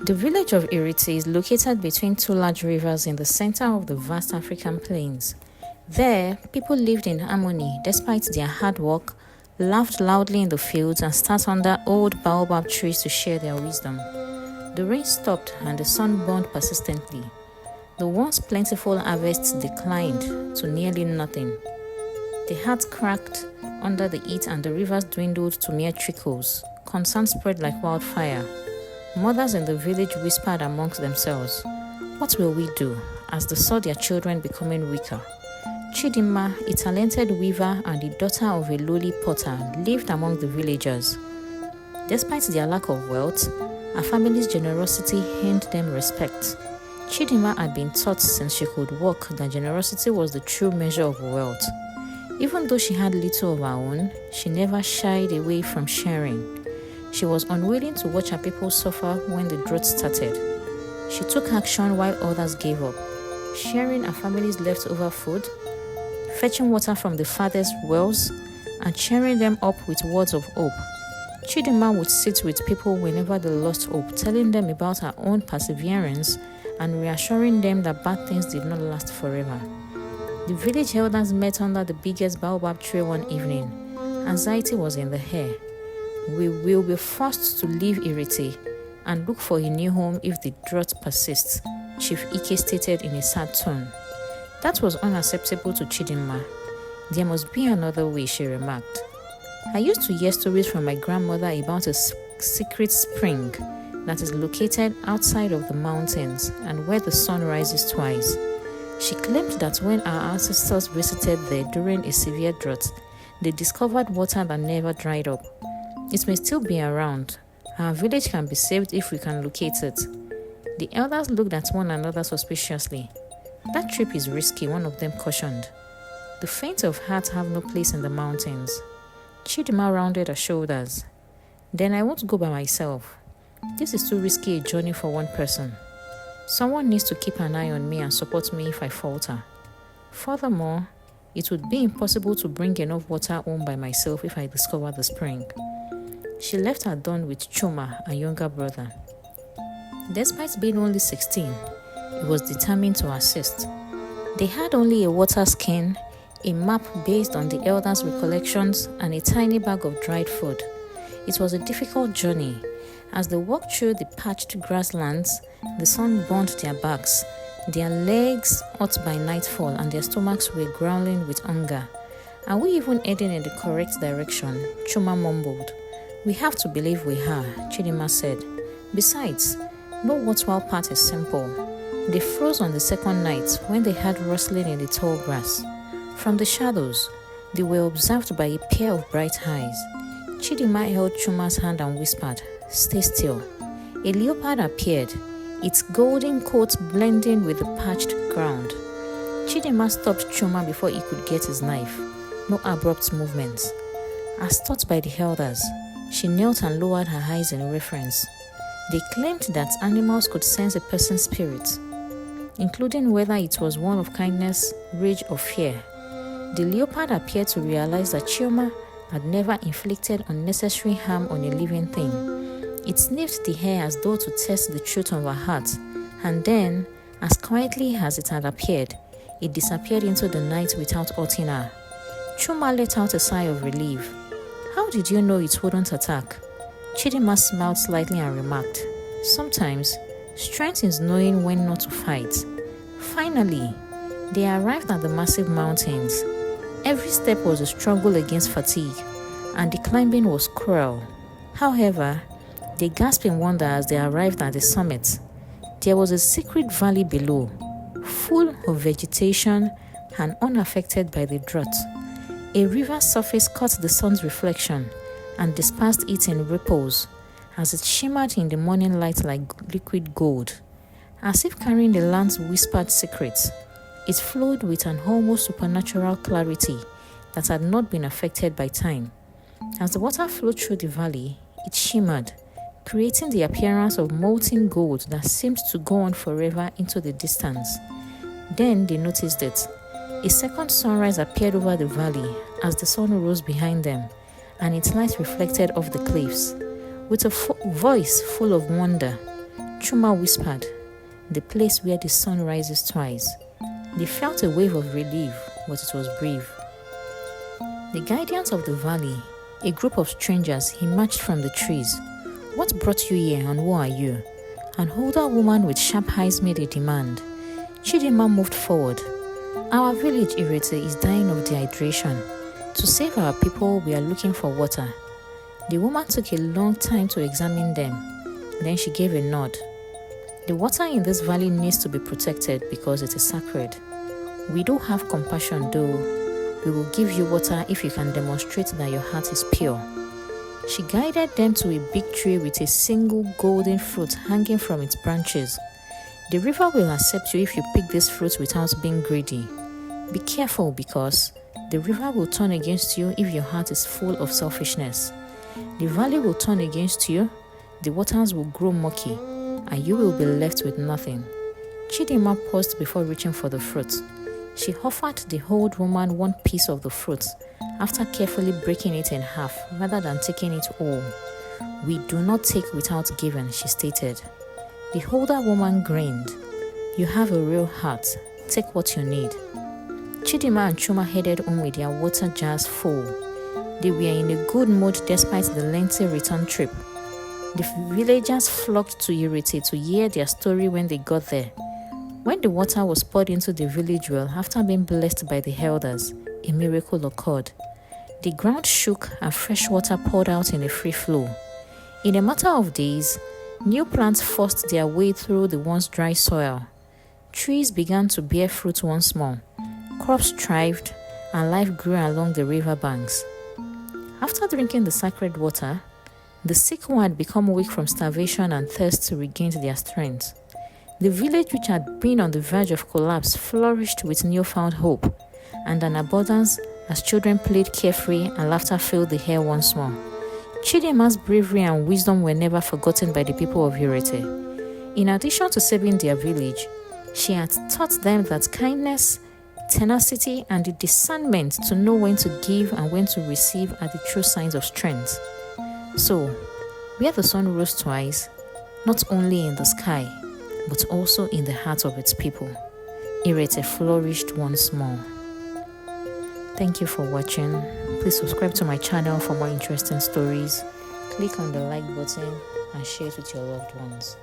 The village of Irete is located between two large rivers in the center of the vast African plains. There, people lived in harmony despite their hard work, laughed loudly in the fields, and sat under old baobab trees to share their wisdom. The rain stopped and the sun burned persistently. The once plentiful harvests declined to nearly nothing. The hearts cracked under the heat and the rivers dwindled to mere trickles. Concern spread like wildfire. Mothers in the village whispered amongst themselves, "What will we do?" as they saw their children becoming weaker. Chidinma, a talented weaver and the daughter of a lowly potter, lived among the villagers. Despite their lack of wealth, her family's generosity earned them respect. Chidinma had been taught since she could walk that generosity was the true measure of wealth. Even though she had little of her own, she never shied away from sharing. She was unwilling to watch her people suffer when the drought started. She took action while others gave up, sharing her family's leftover food, fetching water from the farthest wells, and cheering them up with words of hope. Chidinma would sit with people whenever they lost hope, telling them about her own perseverance and reassuring them that bad things did not last forever. The village elders met under the biggest baobab tree one evening. Anxiety was in the air. "We will be forced to leave Irete and look for a new home if the drought persists," Chief Ike stated in a sad tone. That was unacceptable to Chidinma. "There must be another way," she remarked. "I used to hear stories from my grandmother about a secret spring that is located outside of the mountains and where the sun rises twice. She claimed that when our ancestors visited there during a severe drought, they discovered water that never dried up. It may still be around. Our village can be saved if we can locate it." The elders looked at one another suspiciously. "That trip is risky," one of them cautioned. "The faint of heart have no place in the mountains." Chidinma rounded her shoulders. "Then I won't go by myself. This is too risky a journey for one person. Someone needs to keep an eye on me and support me if I falter. Furthermore, it would be impossible to bring enough water home by myself if I discover the spring." She left her don with Chuma, her younger brother. Despite being only 16, he was determined to assist. They had only a water skin, a map based on the elders' recollections, and a tiny bag of dried food. It was a difficult journey. As they walked through the parched grasslands, the sun burnt their backs, their legs hot by nightfall, and their stomachs were growling with hunger. "Are we even heading in the correct direction?" Chuma mumbled. "We have to believe we are," Chidinma said. "Besides, no worthwhile path is simple." They froze on the second night when they heard rustling in the tall grass. From the shadows, they were observed by a pair of bright eyes. Chidinma held Chuma's hand and whispered, "Stay still." A leopard appeared, its golden coat blending with the parched ground. Chidinma stopped Chuma before he could get his knife. No abrupt movements. As taught by the elders, she knelt and lowered her eyes in reverence. They claimed that animals could sense a person's spirit, including whether it was one of kindness, rage, or fear. The leopard appeared to realize that Chuma had never inflicted unnecessary harm on a living thing. It sniffed the air as though to test the truth of her heart, and then, as quietly as it had appeared, it disappeared into the night without hurting her. Chuma let out a sigh of relief. "How did you know it wouldn't attack?" Chidinma smiled slightly and remarked, "Sometimes, strength is knowing when not to fight." Finally, they arrived at the massive mountains. Every step was a struggle against fatigue, and the climbing was cruel. However, they gasped in wonder as they arrived at the summit. There was a secret valley below, full of vegetation and unaffected by the drought. A river's surface caught the sun's reflection and dispersed it in ripples as it shimmered in the morning light like liquid gold. As if carrying the land's whispered secrets, it flowed with an almost supernatural clarity that had not been affected by time. As the water flowed through the valley, it shimmered, creating the appearance of molten gold that seemed to go on forever into the distance. Then they noticed it. A second sunrise appeared over the valley as the sun rose behind them, and its light reflected off the cliffs. With a voice full of wonder, Chuma whispered, "The place where the sun rises twice." They felt a wave of relief, but it was brief. The guardians of the valley, a group of strangers, emerged from the trees. "What brought you here and who are you?" An older woman with sharp eyes made a demand. Chidinma moved forward. "Our village, Irete, is dying of dehydration. To save our people, we are looking for water." The woman took a long time to examine them. Then she gave a nod. "The water in this valley needs to be protected because it is sacred. We do have compassion though. We will give you water if you can demonstrate that your heart is pure." She guided them to a big tree with a single golden fruit hanging from its branches. "The river will accept you if you pick this fruit without being greedy. Be careful because the river will turn against you if your heart is full of selfishness. The valley will turn against you, the waters will grow murky, and you will be left with nothing." Chidinma paused before reaching for the fruit. She offered the old woman one piece of the fruit after carefully breaking it in half rather than taking it all. "We do not take without giving," she stated. The older woman grinned. "You have a real heart. Take what you need." Chidinma and Chuma headed home with their water jars full. They were in a good mood despite the lengthy return trip. The villagers flocked to Irete to hear their story when they got there. When the water was poured into the village well after being blessed by the elders, a miracle occurred. The ground shook and fresh water poured out in a free flow. In a matter of days, new plants forced their way through the once dry soil. Trees began to bear fruit once more. Crops thrived and life grew along the river banks. After drinking the sacred water, the sick who had become weak from starvation and thirst regained their strength. The village, which had been on the verge of collapse, flourished with newfound hope and an abundance as children played carefree and laughter filled the air once more. Chidinma's bravery and wisdom were never forgotten by the people of Irete. In addition to saving their village, she had taught them that kindness, tenacity, and the discernment to know when to give and when to receive are the true signs of strength. So, where the sun rose twice, not only in the sky, but also in the hearts of its people, Irete flourished once more. Thank you for watching. Please subscribe to my channel for more interesting stories. Click on the like button and share it with your loved ones.